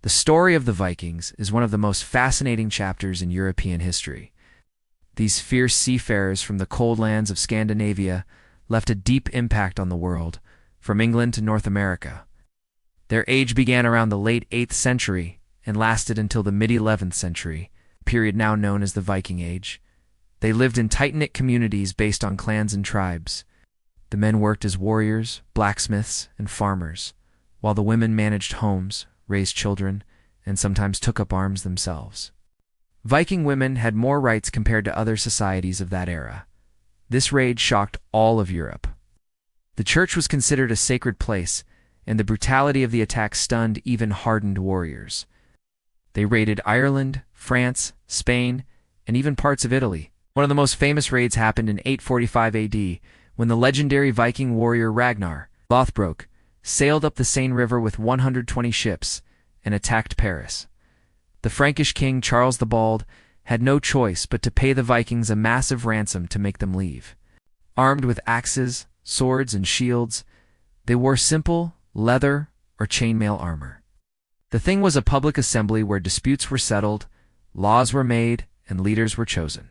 The story of the Vikings is one of the most fascinating chapters in European history. These fierce seafarers from the cold lands of Scandinavia left a deep impact on the world, from England to North America. Their age began around the late 8th century and lasted until the mid-11th century, a period now known as the Viking Age. They lived in tight-knit communities based on clans and tribes. The men worked as warriors, blacksmiths, and farmers, while the women managed homes, raised children, and sometimes took up arms themselves. Viking women had more rights compared to other societies of that era. This raid shocked all of Europe. The church was considered a sacred place, and the brutality of the attack stunned even hardened warriors. They raided Ireland, France, Spain, and even parts of Italy. One of the most famous raids happened in 845 AD, when the legendary Viking warrior Ragnar Lothbrok sailed up the Seine River with 120 ships and attacked Paris. The Frankish king Charles the Bald had no choice but to pay the Vikings a massive ransom to make them leave. Armed with axes, swords, and shields, they wore simple, leather, or chainmail armor. The thing was a public assembly where disputes were settled, laws were made, and leaders were chosen.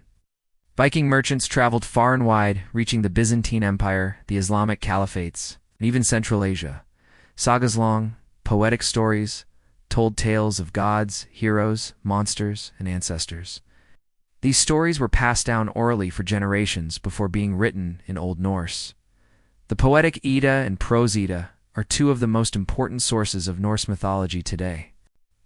Viking merchants traveled far and wide, reaching the Byzantine Empire, the Islamic caliphates, and even Central Asia. Sagas long, poetic stories told tales of gods, heroes, monsters, and ancestors. These stories were passed down orally for generations before being written in Old Norse. The poetic Edda and prose Edda are two of the most important sources of Norse mythology today.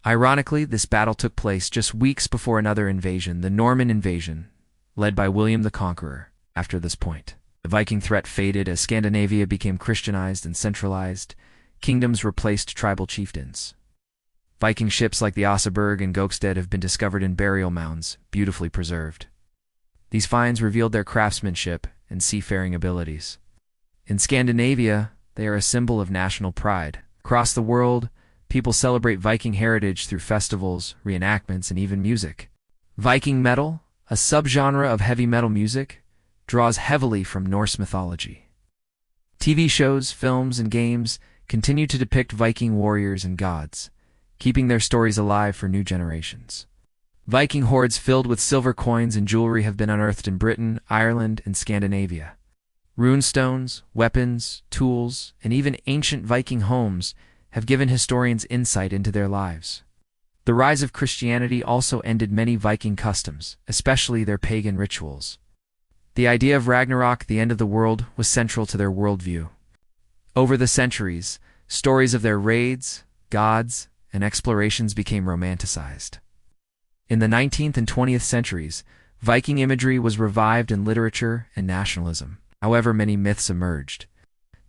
Ironically, this battle took place just weeks before another invasion, the Norman invasion, led by William the Conqueror. After this point, the Viking threat faded as Scandinavia became Christianized and centralized. Kingdoms replaced tribal chieftains. Viking ships like the Oseberg and Gokstad have been discovered in burial mounds, beautifully preserved. These finds revealed their craftsmanship and seafaring abilities. In Scandinavia, they are a symbol of national pride. Across the world, people celebrate Viking heritage through festivals, reenactments, and even music. Viking metal, a subgenre of heavy metal music, draws heavily from Norse mythology. TV shows, films, and games continue to depict Viking warriors and gods, keeping their stories alive for new generations. Viking hoards filled with silver coins and jewelry have been unearthed in Britain, Ireland, and Scandinavia. Runestones, weapons, tools, and even ancient Viking homes have given historians insight into their lives. The rise of Christianity also ended many Viking customs, especially their pagan rituals. The idea of Ragnarok, the end of the world, was central to their worldview. Over the centuries, stories of their raids, gods, and explorations became romanticized. In the 19th and 20th centuries, Viking imagery was revived in literature and nationalism. However, many myths emerged.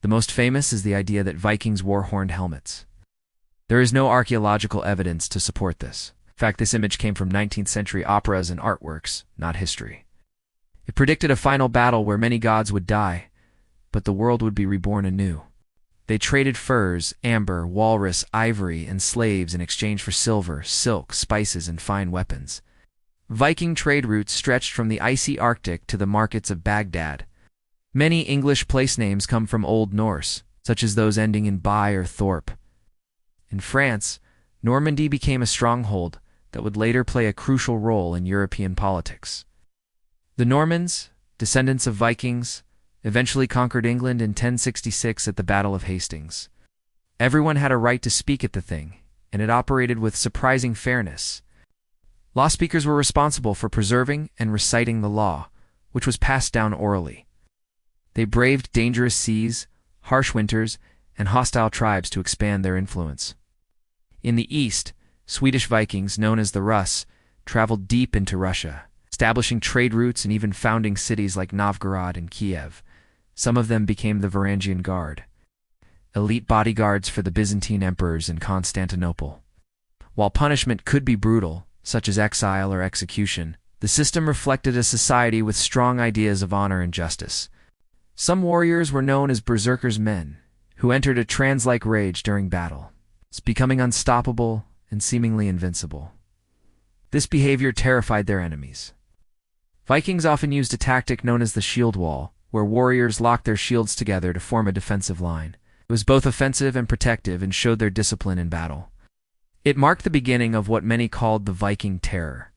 The most famous is the idea that Vikings wore horned helmets. There is no archaeological evidence to support this. In fact, this image came from 19th century operas and artworks, not history. It predicted a final battle where many gods would die, but the world would be reborn anew. They traded furs, amber, walrus, ivory, and slaves in exchange for silver, silk, spices, and fine weapons. Viking trade routes stretched from the icy Arctic to the markets of Baghdad. Many English place names come from Old Norse, such as those ending in by or thorpe. In France, Normandy became a stronghold that would later play a crucial role in European politics. The Normans, descendants of Vikings, eventually conquered England in 1066 at the Battle of Hastings. Everyone had a right to speak at the thing, and it operated with surprising fairness. Law speakers were responsible for preserving and reciting the law, which was passed down orally. They braved dangerous seas, harsh winters, and hostile tribes to expand their influence. In the east, Swedish Vikings, known as the Russ, traveled deep into Russia, establishing trade routes and even founding cities like Novgorod and Kiev. Some of them became the Varangian Guard, elite bodyguards for the Byzantine emperors in Constantinople. While punishment could be brutal, such as exile or execution, the system reflected a society with strong ideas of honor and justice. Some warriors were known as berserkers men, who entered a trance-like rage during battle, becoming unstoppable and seemingly invincible. This behavior terrified their enemies. Vikings often used a tactic known as the shield wall, where warriors locked their shields together to form a defensive line. It was both offensive and protective and showed their discipline in battle. It marked the beginning of what many called the Viking Terror.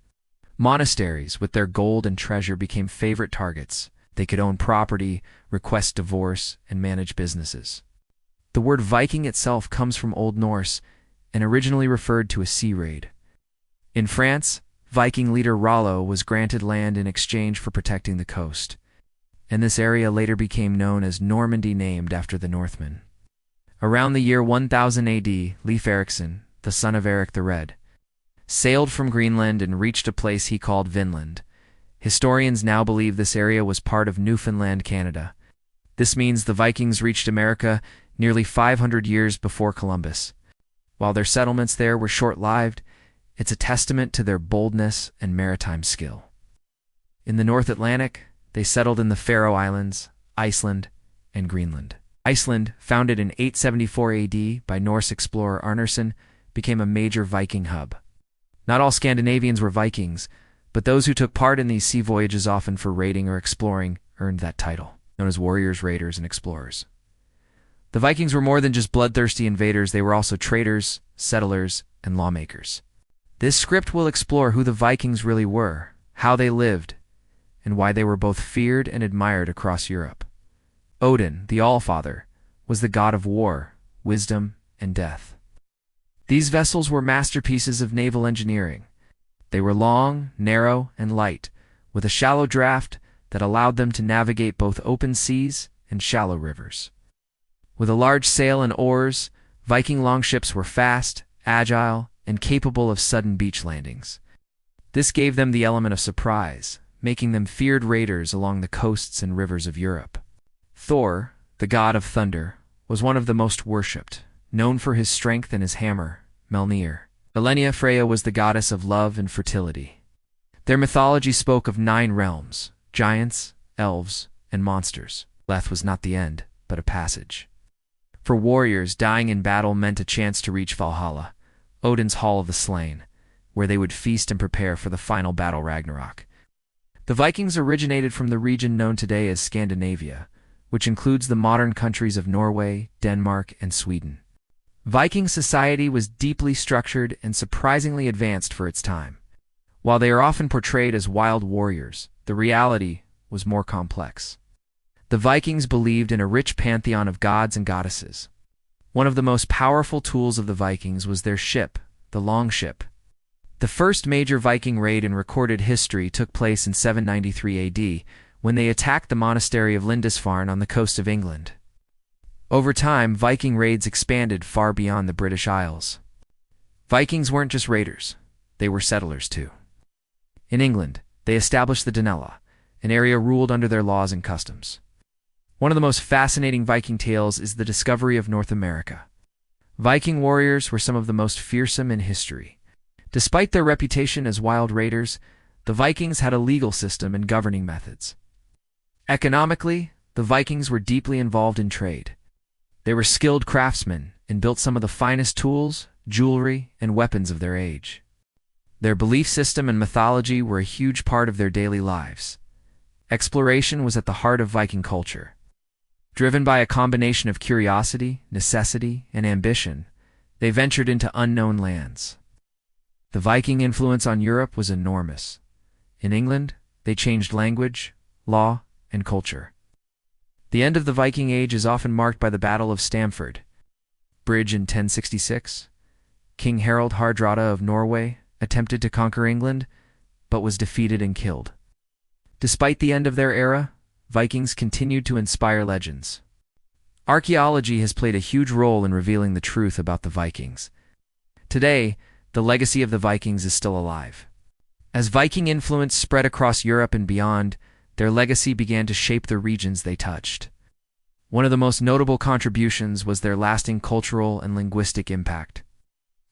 Monasteries, with their gold and treasure, became favorite targets. They could own property, request divorce, and manage businesses. The word Viking itself comes from Old Norse and originally referred to a sea raid. In France, Viking leader Rollo was granted land in exchange for protecting the coast, and this area later became known as Normandy, named after the Northmen. Around the year 1000 AD, Leif Erikson, the son of Eric the Red, sailed from Greenland and reached a place he called Vinland. Historians now believe this area was part of Newfoundland, Canada. This means the Vikings reached America nearly 500 years before Columbus. While their settlements there were short-lived, it's a testament to their boldness and maritime skill. In the North Atlantic, they settled in the Faroe Islands, Iceland, and Greenland. Iceland, founded in 874 AD by Norse explorer Arnarson, became a major Viking hub. Not all Scandinavians were Vikings, but those who took part in these sea voyages, often for raiding or exploring, earned that title, known as warriors, raiders, and explorers. The Vikings were more than just bloodthirsty invaders. They were also traders, settlers, and lawmakers. This script will explore who the Vikings really were, how they lived, and why they were both feared and admired across Europe. Odin, the Allfather, was the god of war, wisdom, and death. These vessels were masterpieces of naval engineering. They were long, narrow, and light, with a shallow draft that allowed them to navigate both open seas and shallow rivers. With a large sail and oars, Viking longships were fast, agile, and capable of sudden beach landings. This gave them the element of surprise, making them feared raiders along the coasts and rivers of Europe. Thor, the god of thunder, was one of the most worshipped, known for his strength and his hammer, Mjolnir. Elenia Freya was the goddess of love and fertility. Their mythology spoke of 9 realms, giants, elves, and monsters. Death was not the end, but a passage. For warriors, dying in battle meant a chance to reach Valhalla, Odin's Hall of the Slain, where they would feast and prepare for the final battle, Ragnarok. The Vikings originated from the region known today as Scandinavia, which includes the modern countries of Norway, Denmark, and Sweden. Viking society was deeply structured and surprisingly advanced for its time. While they are often portrayed as wild warriors, the reality was more complex. The Vikings believed in a rich pantheon of gods and goddesses. One of the most powerful tools of the Vikings was their ship, the longship. The first major Viking raid in recorded history took place in 793 AD, when they attacked the monastery of Lindisfarne on the coast of England. Over time, Viking raids expanded far beyond the British Isles. Vikings weren't just raiders, they were settlers too. In England, they established the Danelaw, an area ruled under their laws and customs. One of the most fascinating Viking tales is the discovery of North America. Viking warriors were some of the most fearsome in history. Despite their reputation as wild raiders, the Vikings had a legal system and governing methods. Economically, the Vikings were deeply involved in trade. They were skilled craftsmen and built some of the finest tools, jewelry, and weapons of their age. Their belief system and mythology were a huge part of their daily lives. Exploration was at the heart of Viking culture. Driven by a combination of curiosity, necessity, and ambition, they ventured into unknown lands. The Viking influence on Europe was enormous. In England, they changed language, law, and culture. The end of the Viking Age is often marked by the Battle of Stamford Bridge in 1066. King Harald Hardrada of Norway attempted to conquer England, but was defeated and killed. Despite the end of their era, Vikings continued to inspire legends. Archaeology has played a huge role in revealing the truth about the Vikings. Today, the legacy of the Vikings is still alive. As Viking influence spread across Europe and beyond, their legacy began to shape the regions they touched. One of the most notable contributions was their lasting cultural and linguistic impact.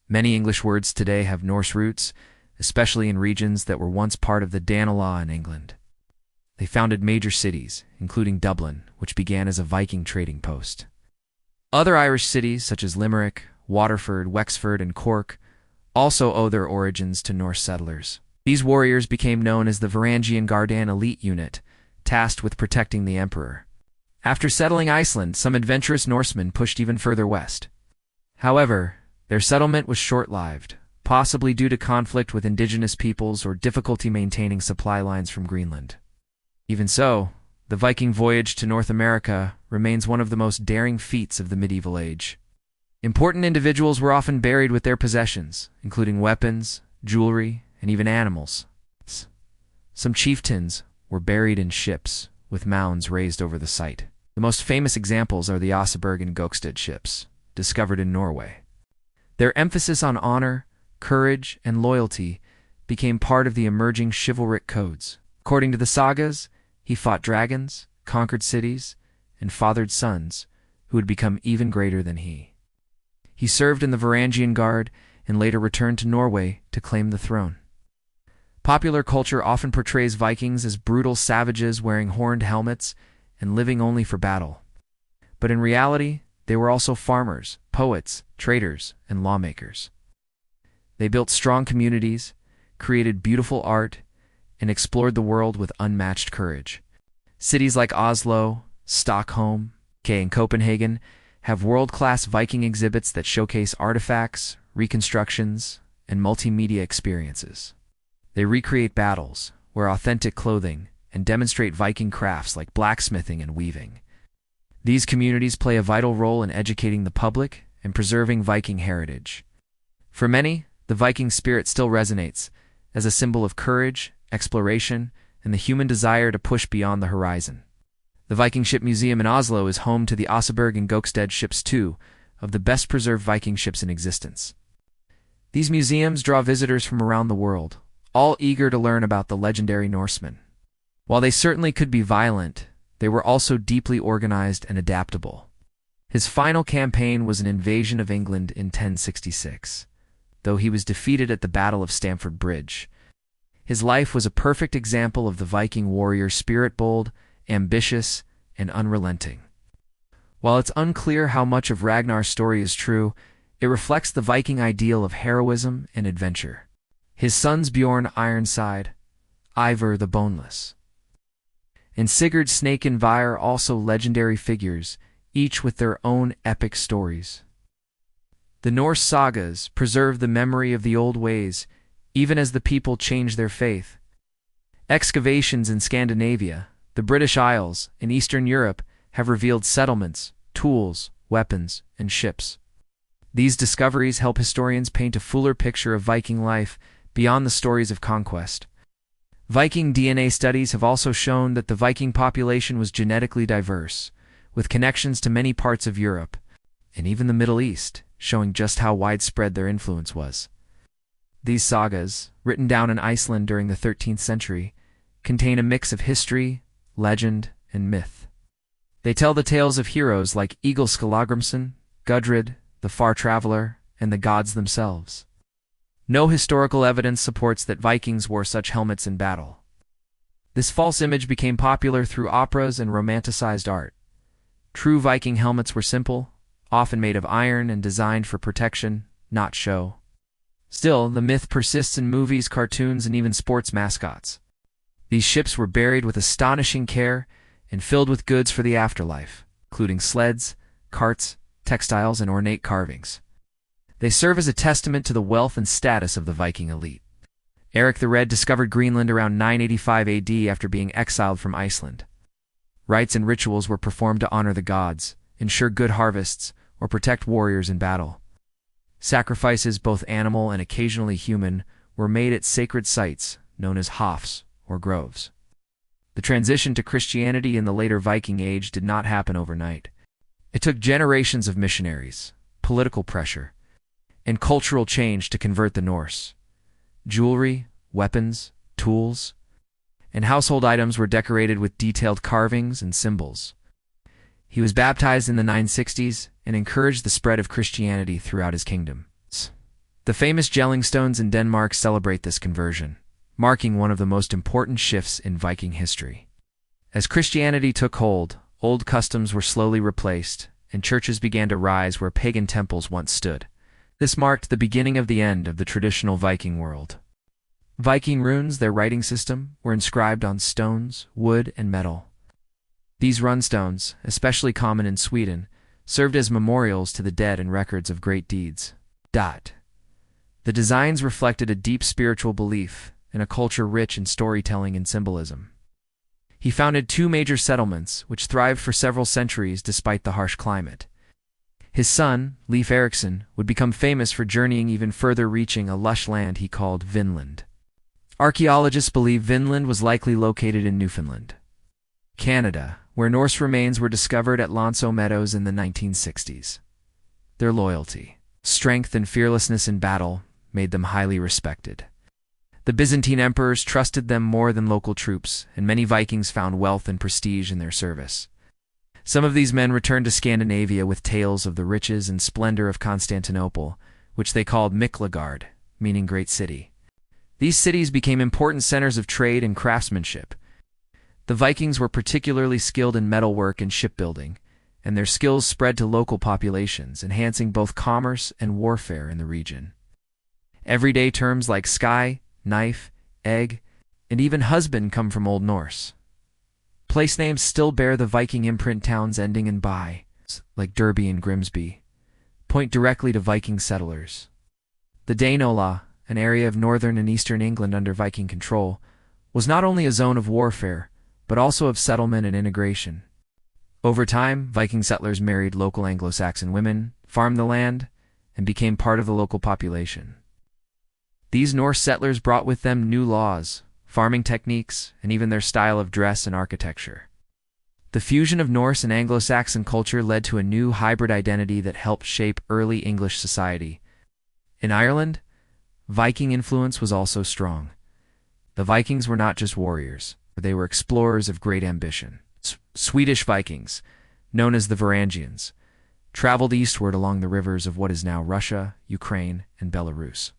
Many English words today have Norse roots, especially in regions that were once part of the Danelaw in England. They founded major cities, including Dublin, which began as a Viking trading post. Other Irish cities, such as Limerick, Waterford, Wexford, and Cork, also owe their origins to Norse settlers. These warriors became known as the Varangian Gardan elite unit, tasked with protecting the emperor. After settling Iceland, some adventurous Norsemen pushed even further west. However, Their settlement was short-lived, possibly due to conflict with indigenous peoples or difficulty maintaining supply lines from Greenland. Even so, the Viking voyage to North America remains one of the most daring feats of the medieval age. Important individuals were often buried with their possessions, including weapons, jewelry, and even animals. Some chieftains were buried in ships, with mounds raised over the site. The most famous examples are the Oseberg and Gokstad ships, discovered in Norway. Their emphasis on honor, courage, and loyalty became part of the emerging chivalric codes. According to the sagas, he fought dragons, conquered cities, and fathered sons who would become even greater than he. He served in the Varangian Guard and later returned to Norway to claim the throne. Popular culture often portrays Vikings as brutal savages wearing horned helmets and living only for battle. But in reality, they were also farmers, poets, traders, and lawmakers. They built strong communities, created beautiful art, and explored the world with unmatched courage. Cities like Oslo, Stockholm, and Copenhagen have world-class Viking exhibits that showcase artifacts, reconstructions, and multimedia experiences. They recreate battles, wear authentic clothing, and demonstrate Viking crafts like blacksmithing and weaving. These communities play a vital role in educating the public and preserving Viking heritage. For many, the Viking spirit still resonates as a symbol of courage, exploration, and the human desire to push beyond the horizon. The Viking Ship Museum in Oslo is home to the Oseberg and Gokstad ships, two of the best-preserved Viking ships in existence. These museums draw visitors from around the world, all eager to learn about the legendary Norsemen. While they certainly could be violent, they were also deeply organized and adaptable. His final campaign was an invasion of England in 1066, though he was defeated at the Battle of Stamford Bridge. His life was a perfect example of the Viking warrior spirit: bold, ambitious, and unrelenting. While it's unclear how much of Ragnar's story is true, it reflects the Viking ideal of heroism and adventure. His sons Bjorn Ironside, Ivar the Boneless, and Sigurd Snaken are also legendary figures, each with their own epic stories. The Norse sagas preserve the memory of the old ways, even as the people change their faith. Excavations in Scandinavia, the British Isles, and Eastern Europe have revealed settlements, tools, weapons, and ships. These discoveries help historians paint a fuller picture of Viking life beyond the stories of conquest. Viking DNA studies have also shown that the Viking population was genetically diverse, with connections to many parts of Europe, and even the Middle East, showing just how widespread their influence was. These sagas, written down in Iceland during the 13th century, contain a mix of history, legend, and myth. They tell the tales of heroes like Egil Skallagrimsson, Gudrid, the Far Traveler, and the gods themselves. No historical evidence supports that Vikings wore such helmets in battle. This false image became popular through operas and romanticized art. True Viking helmets were simple, often made of iron and designed for protection, not show. Still, the myth persists in movies, cartoons, and even sports mascots. These ships were buried with astonishing care and filled with goods for the afterlife, including sleds, carts, textiles, and ornate carvings. They serve as a testament to the wealth and status of the Viking elite. Eric the Red discovered Greenland around 985 AD after being exiled from Iceland. Rites and rituals were performed to honor the gods, ensure good harvests, or protect warriors in battle. Sacrifices, both animal and occasionally human, were made at sacred sites known as hofs or groves. The transition to Christianity in the later Viking Age did not happen overnight. It took generations of missionaries, political pressure, and cultural change to convert the Norse. Jewelry, weapons, tools, and household items were decorated with detailed carvings and symbols. He was baptized in the 960s and encouraged the spread of Christianity throughout his kingdom. The famous Jellingstones in Denmark celebrate this conversion, marking one of the most important shifts in Viking history. As Christianity took hold, old customs were slowly replaced, and churches began to rise where pagan temples once stood. This marked the beginning of the end of the traditional Viking world. Viking runes, their writing system, were inscribed on stones, wood, and metal. These runstones, especially common in Sweden, served as memorials to the dead and records of great deeds. The designs reflected a deep spiritual belief in a culture rich in storytelling and symbolism. He founded 2 major settlements, which thrived for several centuries despite the harsh climate. His son, Leif Erikson, would become famous for journeying even further, reaching a lush land he called Vinland. Archaeologists believe Vinland was likely located in Newfoundland, Canada, where Norse remains were discovered at Lonso Meadows in the 1960s. Their loyalty, strength, and fearlessness in battle made them highly respected. The Byzantine emperors trusted them more than local troops, and many Vikings found wealth and prestige in their service. Some of these men returned to Scandinavia with tales of the riches and splendor of Constantinople, which they called Miklagard, meaning great city. These cities became important centers of trade and craftsmanship. The Vikings were particularly skilled in metalwork and shipbuilding, and their skills spread to local populations, enhancing both commerce and warfare in the region. Everyday terms like sky, knife, egg, and even husband come from Old Norse. Place names still bear the Viking imprint. Towns ending in by, like Derby and Grimsby, point directly to Viking settlers. The Daneola, an area of northern and eastern England under Viking control, was not only a zone of warfare, but also of settlement and integration. Over time, Viking settlers married local Anglo-Saxon women, farmed the land, and became part of the local population. These Norse settlers brought with them new laws, farming techniques, and even their style of dress and architecture. The fusion of Norse and Anglo-Saxon culture led to a new hybrid identity that helped shape early English society. In Ireland, Viking influence was also strong. The Vikings were not just warriors, they were explorers of great ambition. Swedish Vikings, known as the Varangians, traveled eastward along the rivers of what is now Russia, Ukraine, and Belarus.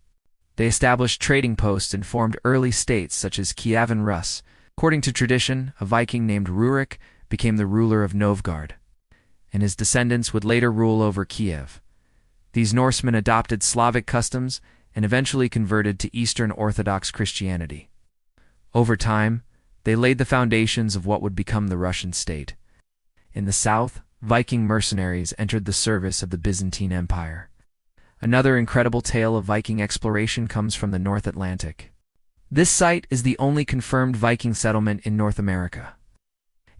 They established trading posts and formed early states such as Kiev and Rus. According to tradition, a Viking named Rurik became the ruler of Novgorod, and his descendants would later rule over Kiev. These Norsemen adopted Slavic customs and eventually converted to Eastern Orthodox Christianity. Over time, they laid the foundations of what would become the Russian state. In the south, Viking mercenaries entered the service of the Byzantine Empire. Another incredible tale of Viking exploration comes from the North Atlantic. This site is the only confirmed Viking settlement in North America,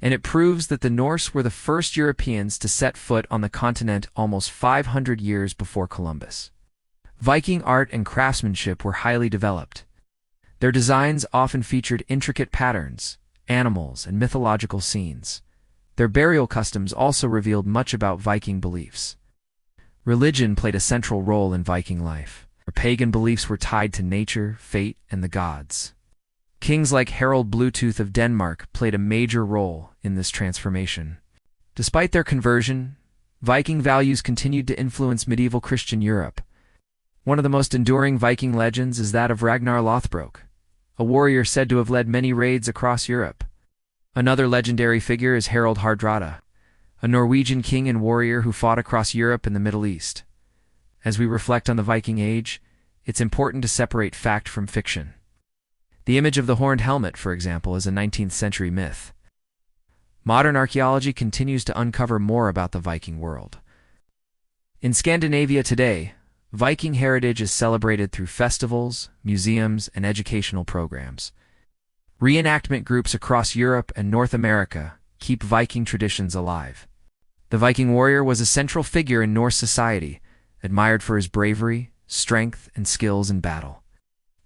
and it proves that the Norse were the first Europeans to set foot on the continent almost 500 years before Columbus. Viking art and craftsmanship were highly developed. Their designs often featured intricate patterns, animals, and mythological scenes. Their burial customs also revealed much about Viking beliefs. Religion played a central role in Viking life. Their pagan beliefs were tied to nature, fate, and the gods. Kings like Harald Bluetooth of Denmark played a major role in this transformation. Despite their conversion, Viking values continued to influence medieval Christian Europe. One of the most enduring Viking legends is that of Ragnar Lothbrok, a warrior said to have led many raids across Europe. Another legendary figure is Harald Hardrada, a Norwegian king and warrior who fought across Europe and the Middle East. As we reflect on the Viking Age, it's important to separate fact from fiction. The image of the horned helmet, for example, is a 19th century myth. Modern archaeology continues to uncover more about the Viking world. In Scandinavia today, Viking heritage is celebrated through festivals, museums, and educational programs. Reenactment groups across Europe and North America keep Viking traditions alive. The Viking warrior was a central figure in Norse society, admired for his bravery, strength, and skills in battle.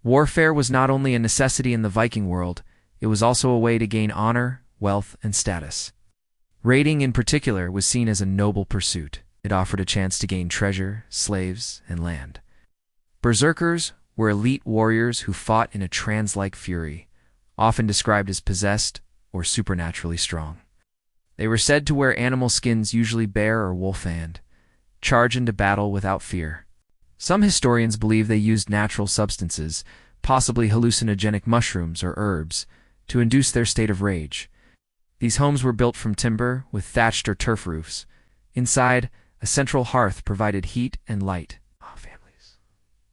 Warfare was not only a necessity in the Viking world, it was also a way to gain honor, wealth, and status. Raiding in particular was seen as a noble pursuit. It offered a chance to gain treasure, slaves, and land. Berserkers were elite warriors who fought in a trance-like fury, often described as possessed or supernaturally strong. They were said to wear animal skins, usually bear or wolf, and charge into battle without fear. Some historians believe they used natural substances, possibly hallucinogenic mushrooms or herbs, to induce their state of rage. These homes were built from timber with thatched or turf roofs. Inside, a central hearth provided heat and light. Families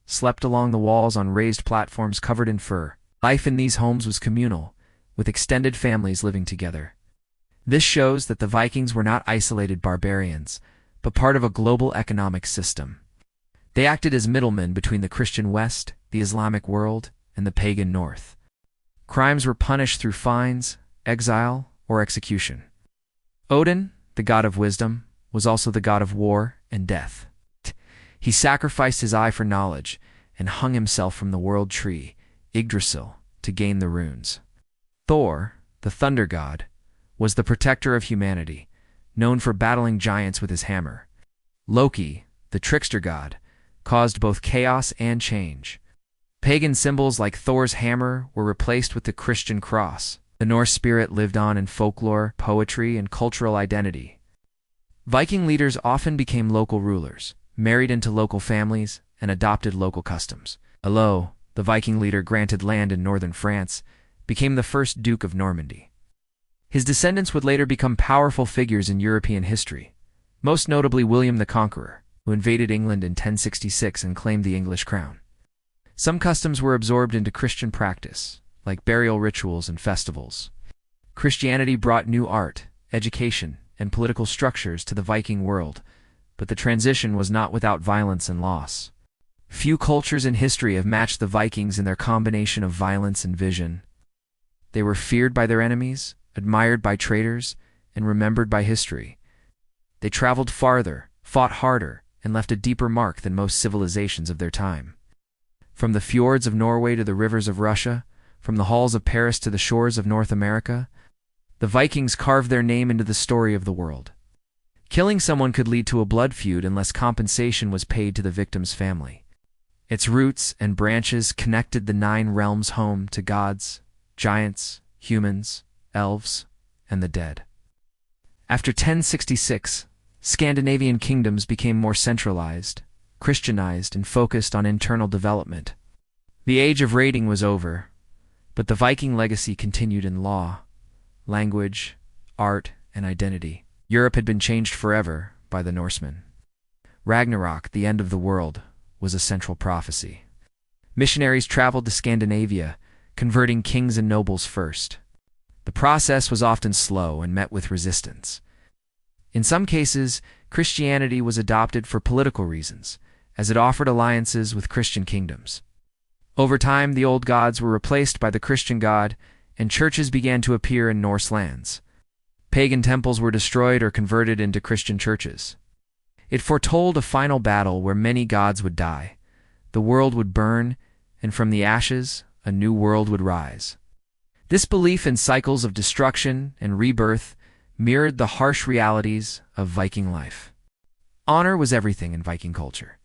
slept along the walls on raised platforms covered in fur. Life in these homes was communal, with extended families living together. This shows that the Vikings were not isolated barbarians, but part of a global economic system. They acted as middlemen between the Christian West, the Islamic world, and the pagan North. Crimes were punished through fines, exile, or execution. Odin, the god of wisdom, was also the god of war and death. He sacrificed his eye for knowledge and hung himself from the world tree, Yggdrasil, to gain the runes. Thor, the thunder god, was the protector of humanity, known for battling giants with his hammer. Loki, the trickster god, caused both chaos and change. Pagan symbols like Thor's hammer were replaced with the Christian cross. The Norse spirit lived on in folklore, poetry, and cultural identity. Viking leaders often became local rulers, married into local families, and adopted local customs. Alo, the Viking leader granted land in northern France, became the first Duke of Normandy. His descendants would later become powerful figures in European history, most notably William the Conqueror, who invaded England in 1066 and claimed the English crown. Some customs were absorbed into Christian practice, like burial rituals and festivals. Christianity brought new art, education, and political structures to the Viking world, but the transition was not without violence and loss. Few cultures in history have matched the Vikings in their combination of violence and vision. They were feared by their enemies, admired by traitors, and remembered by history. They traveled farther, fought harder, and left a deeper mark than most civilizations of their time. From the fjords of Norway to the rivers of Russia, from the halls of Paris to the shores of North America, the Vikings carved their name into the story of the world. Killing someone could lead to a blood feud unless compensation was paid to the victim's family. Its roots and branches connected the 9 realms home to gods, giants, humans, elves, and the dead. After 1066, Scandinavian kingdoms became more centralized, Christianized, and focused on internal development. The age of raiding was over, but the Viking legacy continued in law, language, art, and identity. Europe had been changed forever by the Norsemen. Ragnarok, the end of the world, was a central prophecy. Missionaries traveled to Scandinavia, converting kings and nobles first. The process was often slow and met with resistance. In some cases, Christianity was adopted for political reasons, as it offered alliances with Christian kingdoms. Over time, the old gods were replaced by the Christian god, and churches began to appear in Norse lands. Pagan temples were destroyed or converted into Christian churches. It foretold a final battle where many gods would die, the world would burn, and from the ashes, a new world would rise. This belief in cycles of destruction and rebirth mirrored the harsh realities of Viking life. Honor was everything in Viking culture.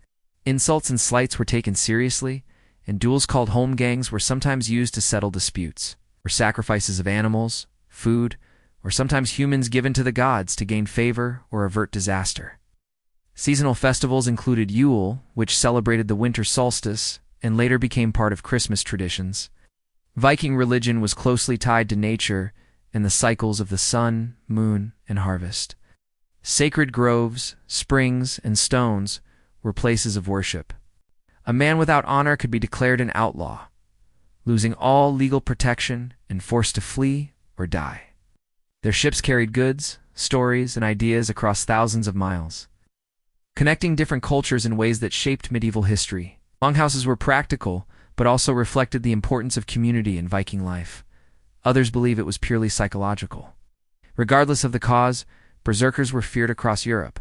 Insults and slights were taken seriously, and duels called holmgangs were sometimes used to settle disputes, or sacrifices of animals, food, or sometimes humans given to the gods to gain favor or avert disaster. Seasonal festivals included Yule, which celebrated the winter solstice and later became part of Christmas traditions. Viking religion was closely tied to nature and the cycles of the sun, moon, and harvest. Sacred groves, springs, and stones were places of worship. A man without honor could be declared an outlaw, losing all legal protection and forced to flee or die. Their ships carried goods, stories, and ideas across thousands of miles, connecting different cultures in ways that shaped medieval history. Longhouses were practical, but also reflected the importance of community in Viking life. Others believe it was purely psychological. Regardless of the cause, berserkers were feared across Europe.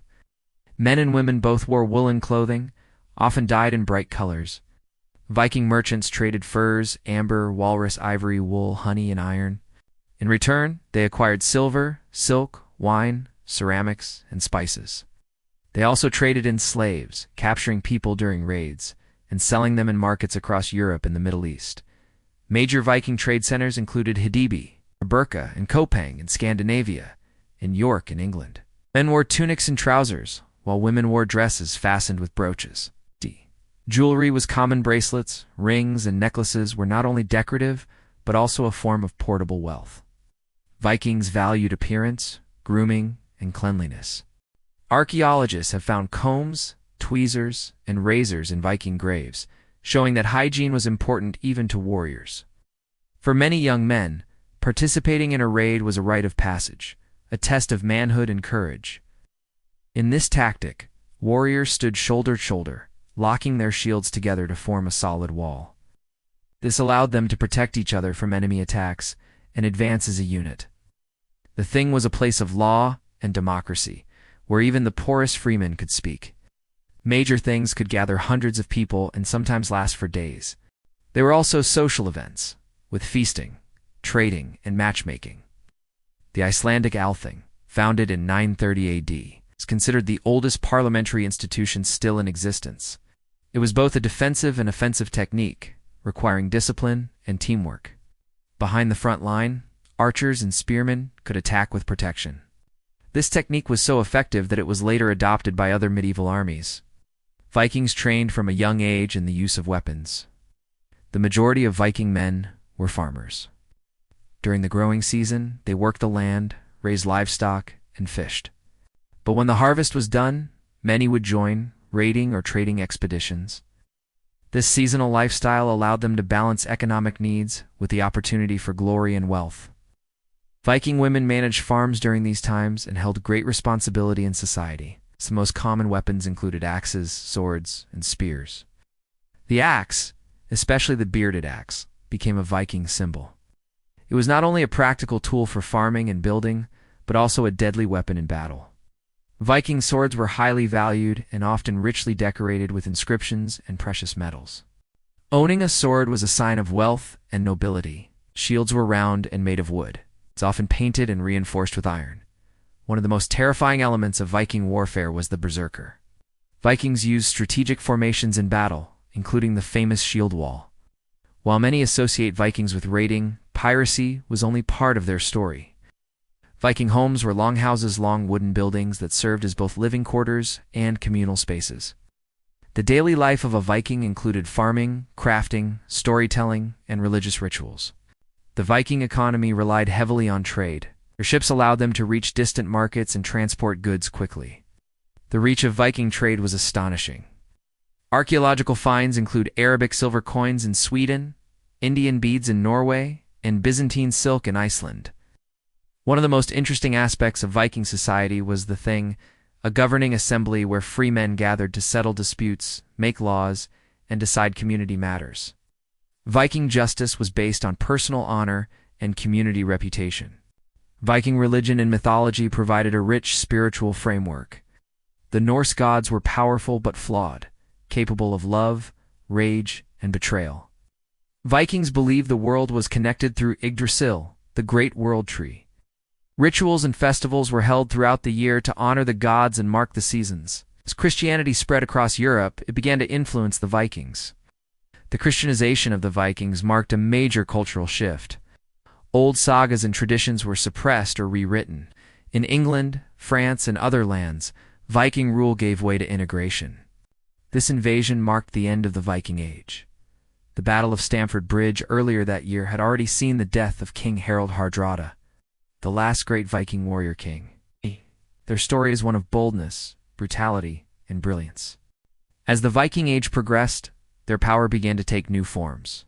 Men and women both wore woolen clothing, often dyed in bright colors. Viking merchants traded furs, amber, walrus, ivory, wool, honey, and iron. In return, they acquired silver, silk, wine, ceramics, and spices. They also traded in slaves, capturing people during raids, and selling them in markets across Europe and the Middle East. Major Viking trade centers included Hedeby, Aberka, and Kopang in Scandinavia, and York in England. Men wore tunics and trousers, while women wore dresses fastened with brooches. Jewelry was common. Bracelets, rings, and necklaces were not only decorative, but also a form of portable wealth. Vikings valued appearance, grooming, and cleanliness. Archaeologists have found combs, tweezers, and razors in Viking graves, showing that hygiene was important even to warriors. For many young men, participating in a raid was a rite of passage, a test of manhood and courage. In this tactic, warriors stood shoulder to shoulder, locking their shields together to form a solid wall. This allowed them to protect each other from enemy attacks and advance as a unit. The Thing was a place of law and democracy, where even the poorest freemen could speak. Major things could gather hundreds of people and sometimes last for days. There were also social events, with feasting, trading, and matchmaking. The Icelandic Althing, founded in 930 AD, is considered the oldest parliamentary institution still in existence. It was both a defensive and offensive technique, requiring discipline and teamwork. Behind the front line, archers and spearmen could attack with protection. This technique was so effective that it was later adopted by other medieval armies. Vikings trained from a young age in the use of weapons. The majority of Viking men were farmers. During the growing season, they worked the land, raised livestock, and fished. But when the harvest was done, many would join raiding or trading expeditions. This seasonal lifestyle allowed them to balance economic needs with the opportunity for glory and wealth. Viking women managed farms during these times and held great responsibility in society. The most common weapons included axes, swords, and spears. The axe, especially the bearded axe, became a Viking symbol. It was not only a practical tool for farming and building, but also a deadly weapon in battle. Viking swords were highly valued and often richly decorated with inscriptions and precious metals. Owning a sword was a sign of wealth and nobility. Shields were round and made of wood. It's often painted and reinforced with iron. One of the most terrifying elements of Viking warfare was the berserker. Vikings used strategic formations in battle, including the famous shield wall. While many associate Vikings with raiding, piracy was only part of their story. Viking homes were longhouses, long wooden buildings that served as both living quarters and communal spaces. The daily life of a Viking included farming, crafting, storytelling, and religious rituals. The Viking economy relied heavily on trade. Their ships allowed them to reach distant markets and transport goods quickly. The reach of Viking trade was astonishing. Archaeological finds include Arabic silver coins in Sweden, Indian beads in Norway, and Byzantine silk in Iceland. One of the most interesting aspects of Viking society was the Thing, a governing assembly where free men gathered to settle disputes, make laws, and decide community matters. Viking justice was based on personal honor and community reputation. Viking religion and mythology provided a rich spiritual framework. The Norse gods were powerful but flawed, capable of love, rage, and betrayal. Vikings believed the world was connected through Yggdrasil, the great world tree. Rituals and festivals were held throughout the year to honor the gods and mark the seasons. As Christianity spread across Europe, it began to influence the Vikings. The Christianization of the Vikings marked a major cultural shift. Old sagas and traditions were suppressed or rewritten. In England, France, and other lands, Viking rule gave way to integration. This invasion marked the end of the Viking Age. The Battle of Stamford Bridge earlier that year had already seen the death of King Harald Hardrada, the last great Viking warrior king. Their story is one of boldness, brutality, and brilliance. As the Viking Age progressed, their power began to take new forms.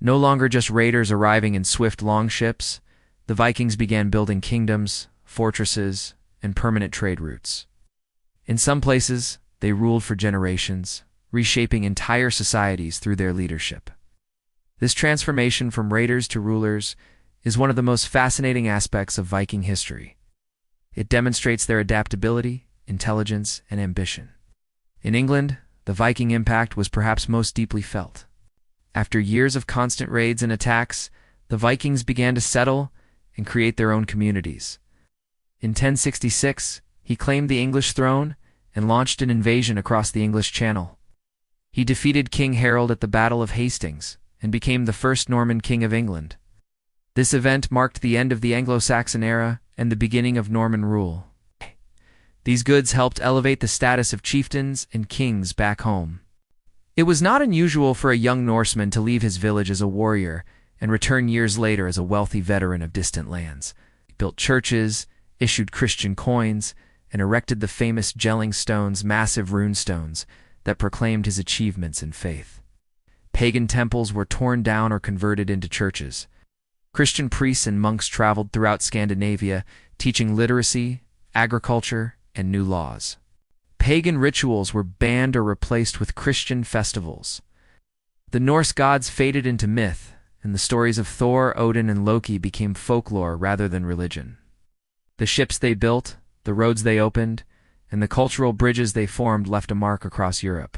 No longer just raiders arriving in swift longships, the Vikings began building kingdoms, fortresses, and permanent trade routes. In some places, they ruled for generations, reshaping entire societies through their leadership. This transformation from raiders to rulers is one of the most fascinating aspects of Viking history. It demonstrates their adaptability, intelligence, and ambition. In England, the Viking impact was perhaps most deeply felt. After years of constant raids and attacks, the Vikings began to settle and create their own communities. In 1066, he claimed the English throne and launched an invasion across the English Channel. He defeated King Harold at the Battle of Hastings and became the first Norman king of England. This event marked the end of the Anglo-Saxon era and the beginning of Norman rule. These goods helped elevate the status of chieftains and kings back home. It was not unusual for a young Norseman to leave his village as a warrior and return years later as a wealthy veteran of distant lands. He built churches, issued Christian coins, and erected the famous Jelling Stones, massive rune stones that proclaimed his achievements in faith. Pagan temples were torn down or converted into churches. Christian priests and monks traveled throughout Scandinavia, teaching literacy, agriculture, and new laws. Pagan rituals were banned or replaced with Christian festivals. The Norse gods faded into myth, and the stories of Thor, Odin, and Loki became folklore rather than religion. The ships they built, the roads they opened, and the cultural bridges they formed left a mark across Europe.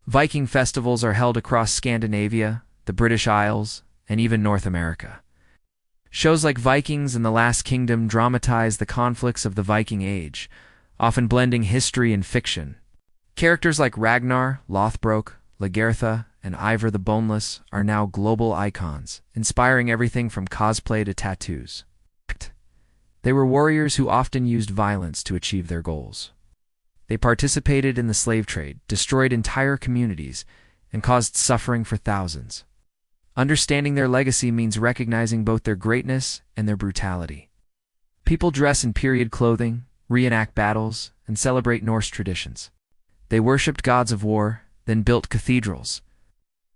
Viking festivals are held across Scandinavia, the British Isles, and even North America. Shows like Vikings and The Last Kingdom dramatize the conflicts of the Viking Age, often blending history and fiction. Characters like Ragnar, Lothbrok, Lagertha, and Ivar the Boneless are now global icons, inspiring everything from cosplay to tattoos. They were warriors who often used violence to achieve their goals. They participated in the slave trade, destroyed entire communities, and caused suffering for thousands. Understanding their legacy means recognizing both their greatness and their brutality. People dress in period clothing, reenact battles, and celebrate Norse traditions. They worshipped gods of war, then built cathedrals.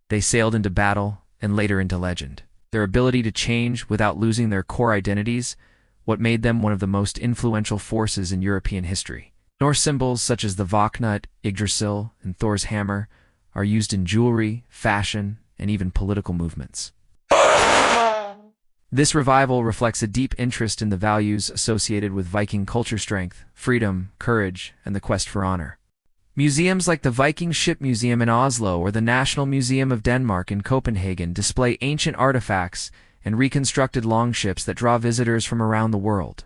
They sailed into battle and later into legend. Their ability to change without losing their core identities, what made them one of the most influential forces in European history. Norse symbols such as the Våknut, Yggdrasil, and Thor's hammer are used in jewelry, fashion, and even political movements. This revival reflects a deep interest in the values associated with Viking culture: strength, freedom, courage, and the quest for honor. Museums like the Viking Ship Museum in Oslo or the National Museum of Denmark in Copenhagen display ancient artifacts and reconstructed longships that draw visitors from around the world.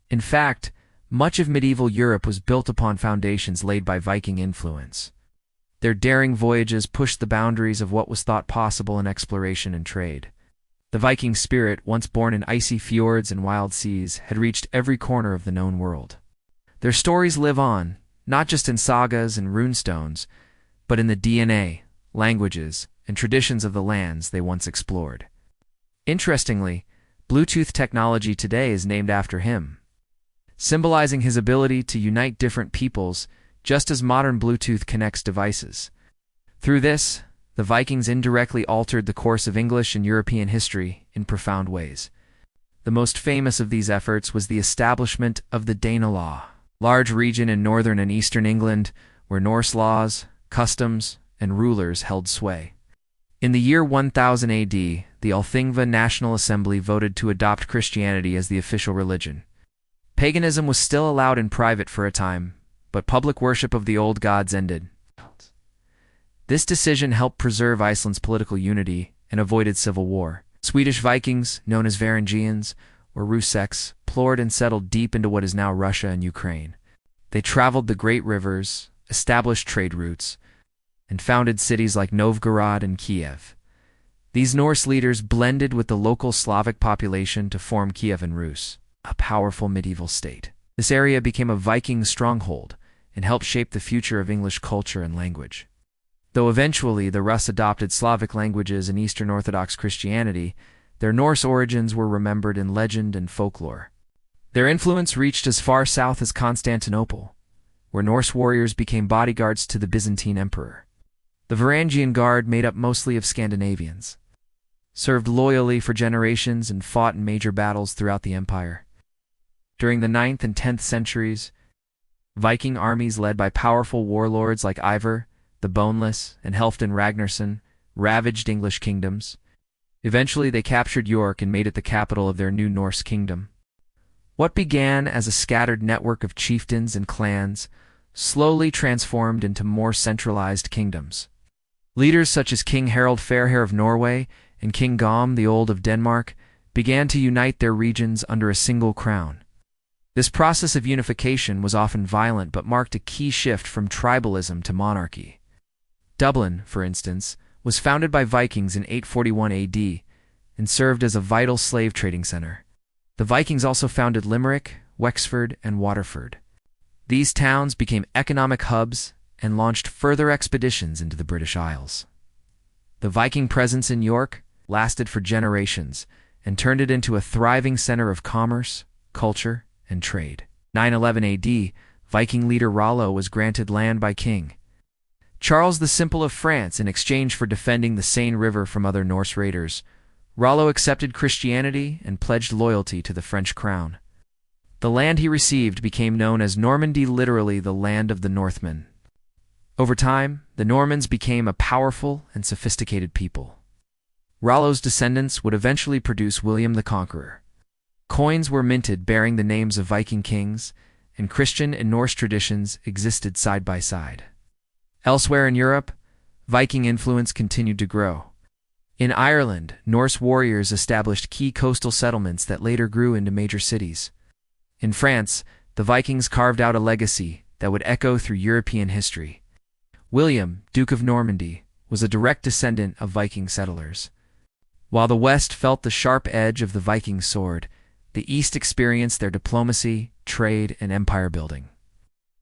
In fact, much of medieval Europe was built upon foundations laid by Viking influence. Their daring voyages pushed the boundaries of what was thought possible in exploration and trade. The Viking spirit, once born in icy fjords and wild seas, had reached every corner of the known world. Their stories live on, not just in sagas and runestones, but in the DNA, languages, and traditions of the lands they once explored. Interestingly, Bluetooth technology today is named after him, symbolizing his ability to unite different peoples, just as modern Bluetooth connects devices. Through this, the Vikings indirectly altered the course of English and European history in profound ways. The most famous of these efforts was the establishment of the Danelaw, large region in northern and eastern England where Norse laws, customs, and rulers held sway. In the year 1000 AD, the Althingva National Assembly voted to adopt Christianity as the official religion. Paganism was still allowed in private for a time, but public worship of the old gods ended. This decision helped preserve Iceland's political unity and avoided civil war. Swedish Vikings, known as Varangians or Ruseks, explored and settled deep into what is now Russia and Ukraine. They traveled the great rivers, established trade routes, and founded cities like Novgorod and Kiev. These Norse leaders blended with the local Slavic population to form Kievan Rus, a powerful medieval state. This area became a Viking stronghold and helped shape the future of English culture and language. Though eventually the Rus adopted Slavic languages and Eastern Orthodox Christianity, their Norse origins were remembered in legend and folklore. Their influence reached as far south as Constantinople, where Norse warriors became bodyguards to the Byzantine emperor. The Varangian Guard, made up mostly of Scandinavians, served loyally for generations and fought in major battles throughout the empire. During the 9th and 10th centuries, Viking armies led by powerful warlords like Ivar the Boneless and Halfdan Ragnarsson ravaged English kingdoms. Eventually they captured York and made it the capital of their new Norse kingdom. What began as a scattered network of chieftains and clans slowly transformed into more centralized kingdoms. Leaders such as King Harald Fairhair of Norway and King Gom the Old of Denmark began to unite their regions under a single crown. This process of unification was often violent but marked a key shift from tribalism to monarchy. Dublin, for instance, was founded by Vikings in 841 AD and served as a vital slave trading center. The Vikings also founded Limerick, Wexford, and Waterford. These towns became economic hubs and launched further expeditions into the British Isles. The Viking presence in York lasted for generations and turned it into a thriving center of commerce, culture, and trade. 911 AD, Viking leader Rollo was granted land by King Charles the Simple of France in exchange for defending the Seine River from other Norse raiders. Rollo accepted Christianity and pledged loyalty to the French crown. The land he received became known as Normandy, literally the land of the Northmen. Over time, the Normans became a powerful and sophisticated people. Rollo's descendants would eventually produce William the Conqueror. Coins were minted bearing the names of Viking kings, and Christian and Norse traditions existed side by side. Elsewhere in Europe, Viking influence continued to grow. In Ireland, Norse warriors established key coastal settlements that later grew into major cities. In France, the Vikings carved out a legacy that would echo through European history. William, Duke of Normandy, was a direct descendant of Viking settlers. While the West felt the sharp edge of the Viking sword, the East experienced their diplomacy, trade, and empire building.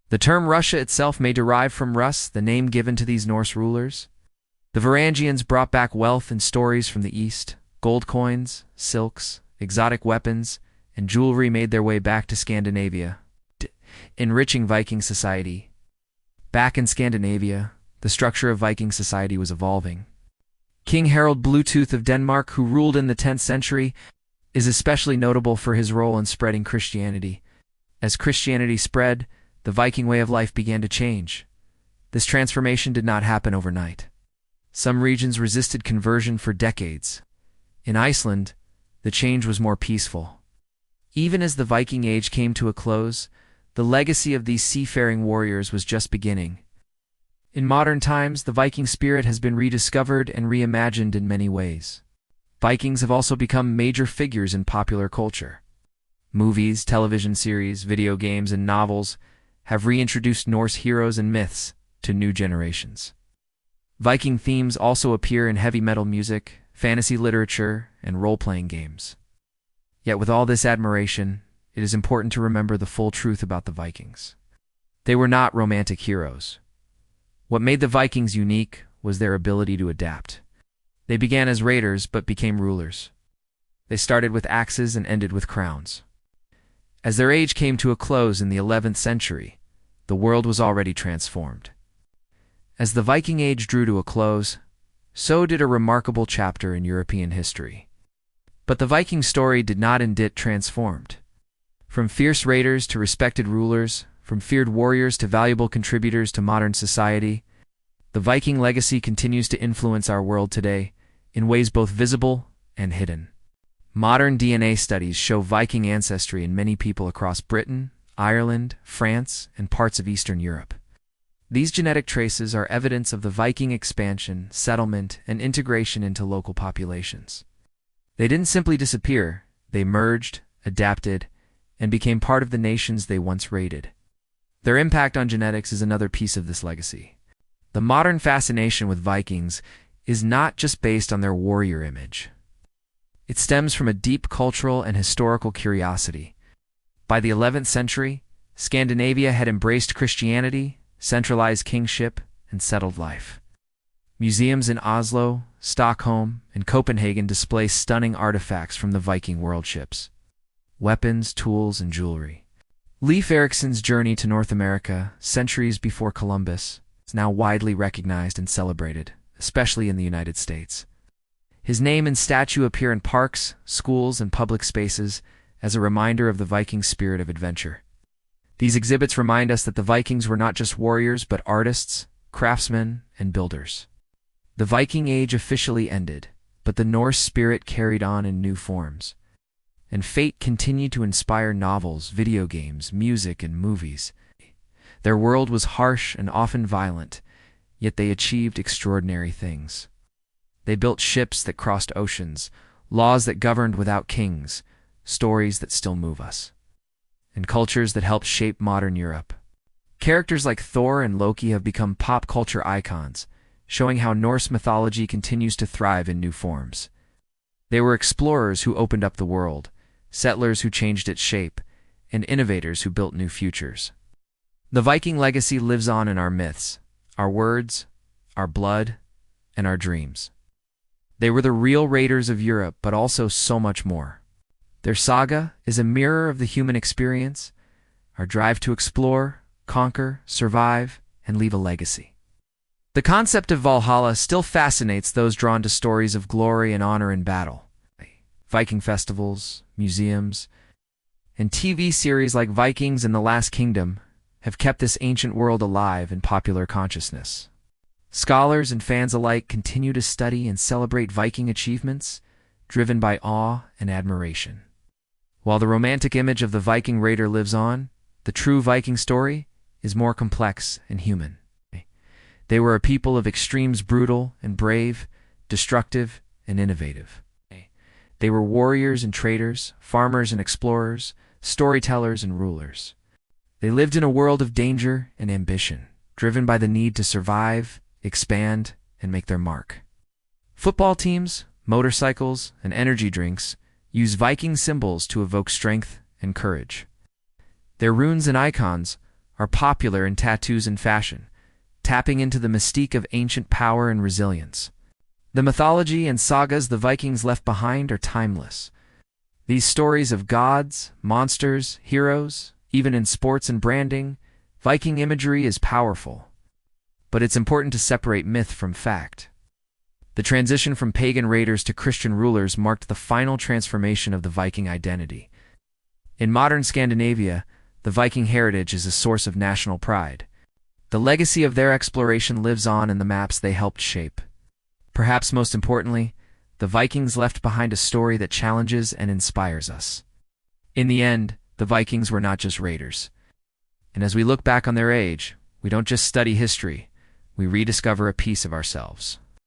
The term Russia itself may derive from Rus, the name given to these Norse rulers. The Varangians brought back wealth and stories from the East. Gold coins, silks, exotic weapons, and jewelry made their way back to Scandinavia, enriching Viking society. Back in Scandinavia, the structure of Viking society was evolving. King Harald Bluetooth of Denmark, who ruled in the 10th century, is especially notable for his role in spreading Christianity. As Christianity spread, the Viking way of life began to change. This transformation did not happen overnight. Some regions resisted conversion for decades. In Iceland, the change was more peaceful. Even as the Viking Age came to a close, the legacy of these seafaring warriors was just beginning. In modern times, the Viking spirit has been rediscovered and reimagined in many ways. Vikings have also become major figures in popular culture. Movies, television series, video games, and novels have reintroduced Norse heroes and myths to new generations. Viking themes also appear in heavy metal music, fantasy literature, and role-playing games. Yet with all this admiration, it is important to remember the full truth about the Vikings. They were not romantic heroes. What made the Vikings unique was their ability to adapt. They began as raiders but became rulers. They started with axes and ended with crowns. As their age came to a close in the 11th century, the world was already transformed. As the Viking Age drew to a close, so did a remarkable chapter in European history. But the Viking story did not end it transformed. From fierce raiders to respected rulers, from feared warriors to valuable contributors to modern society, the Viking legacy continues to influence our world today in ways both visible and hidden. Modern DNA studies show Viking ancestry in many people across Britain, Ireland, France, and parts of Eastern Europe. These genetic traces are evidence of the Viking expansion, settlement, and integration into local populations. They didn't simply disappear, they merged, adapted, and became part of the nations they once raided. Their impact on genetics is another piece of this legacy. The modern fascination with Vikings is not just based on their warrior image. It stems from a deep cultural and historical curiosity. By the 11th century, Scandinavia had embraced Christianity, centralized kingship, and settled life. Museums in Oslo, Stockholm, and Copenhagen display stunning artifacts from the Viking world ships. Weapons, tools, and jewelry. Leif Erikson's journey to North America, centuries before Columbus, is now widely recognized and celebrated, especially in the United States. His name and statue appear in parks, schools, and public spaces as a reminder of the Viking spirit of adventure. These exhibits remind us that the Vikings were not just warriors but artists, craftsmen, and builders. The Viking Age officially ended, but the Norse spirit carried on in new forms. And fate continued to inspire novels, video games, music, and movies. Their world was harsh and often violent, yet they achieved extraordinary things. They built ships that crossed oceans, laws that governed without kings, stories that still move us, and cultures that helped shape modern Europe. Characters like Thor and Loki have become pop culture icons, showing how Norse mythology continues to thrive in new forms. They were explorers who opened up the world, settlers who changed its shape, and innovators who built new futures. The Viking legacy lives on in our myths, our words, our blood, and our dreams. They were the real raiders of Europe, but also so much more. Their saga is a mirror of the human experience, our drive to explore, conquer, survive, and leave a legacy. The concept of Valhalla still fascinates those drawn to stories of glory and honor in battle. Viking festivals, museums, and TV series like Vikings and The Last Kingdom have kept this ancient world alive in popular consciousness. Scholars and fans alike continue to study and celebrate Viking achievements, driven by awe and admiration. While the romantic image of the Viking raider lives on, the true Viking story is more complex and human. They were a people of extremes, brutal and brave, destructive and innovative. They were warriors and traders, farmers and explorers, storytellers and rulers. They lived in a world of danger and ambition, driven by the need to survive, expand, and make their mark. Football teams, motorcycles, and energy drinks use Viking symbols to evoke strength and courage. Their runes and icons are popular in tattoos and fashion, tapping into the mystique of ancient power and resilience. The mythology and sagas the Vikings left behind are timeless. These stories of gods, monsters, heroes, even in sports and branding, Viking imagery is powerful. But it's important to separate myth from fact. The transition from pagan raiders to Christian rulers marked the final transformation of the Viking identity. In modern Scandinavia, the Viking heritage is a source of national pride. The legacy of their exploration lives on in the maps they helped shape. Perhaps most importantly, the Vikings left behind a story that challenges and inspires us. In the end, the Vikings were not just raiders. And as we look back on their age, we don't just study history, we rediscover a piece of ourselves.